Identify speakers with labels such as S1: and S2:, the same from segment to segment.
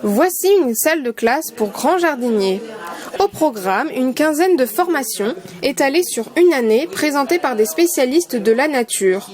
S1: Voici une salle de classe pour grands jardiniers. Au programme, une quinzaine de formations étalées sur une année présentées par des spécialistes de la nature.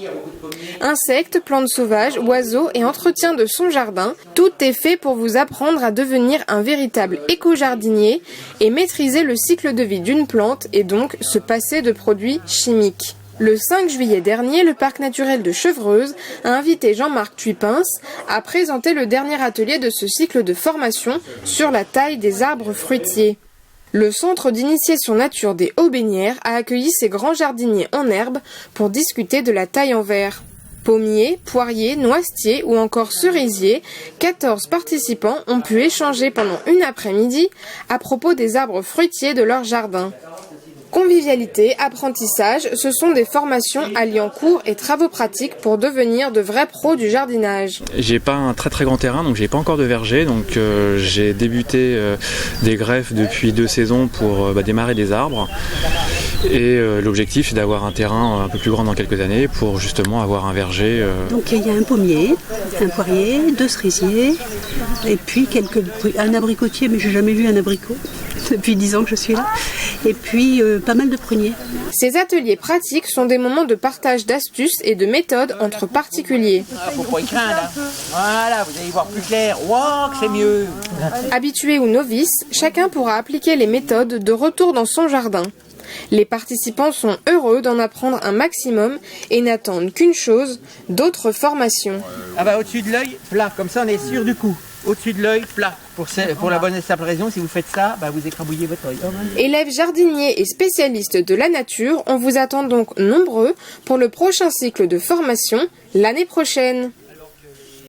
S1: Insectes, plantes sauvages, oiseaux et entretien de son jardin, tout est fait pour vous apprendre à devenir un véritable éco-jardinier et maîtriser le cycle de vie d'une plante et donc se passer de produits chimiques. Le 5 juillet dernier, le parc naturel de Chevreuse a invité Jean-Marc Tuipens à présenter le dernier atelier de ce cycle de formation sur la taille des arbres fruitiers. Le centre d'initiation nature des Aubénières a accueilli ces grands jardiniers en herbe pour discuter de la taille en verre. Pommiers, poiriers, noisetiers ou encore cerisiers, 14 participants ont pu échanger pendant une après-midi à propos des arbres fruitiers de leur jardin. Convivialité, apprentissage, ce sont des formations alliant cours et travaux pratiques pour devenir de vrais pros du jardinage.
S2: J'ai pas un très grand terrain, donc j'ai pas encore de verger, donc j'ai débuté des greffes depuis 2 saisons pour démarrer des arbres. Et l'objectif c'est d'avoir un terrain un peu plus grand dans quelques années pour justement avoir un verger.
S3: Donc il y a un pommier, un poirier, 2 cerisiers, et puis un abricotier, mais j'ai jamais vu un abricot depuis 10 ans que je suis là, et puis pas mal de pruniers.
S1: Ces ateliers pratiques sont des moments de partage d'astuces et de méthodes entre particuliers.
S4: Faut pas y craindre. Voilà, vous allez voir plus clair. Wow, que c'est mieux.
S1: Habitués ou novices, chacun pourra appliquer les méthodes de retour dans son jardin. Les participants sont heureux d'en apprendre un maximum et n'attendent qu'une chose, d'autres formations.
S4: Au-dessus de l'œil, plat, comme ça on est sûr du coup. Au-dessus de l'œil, plat. Pour la bonne et simple raison, si vous faites ça, vous écrabouillez votre œil.
S1: Élèves jardiniers et spécialistes de la nature, on vous attend donc nombreux pour le prochain cycle de formation l'année prochaine.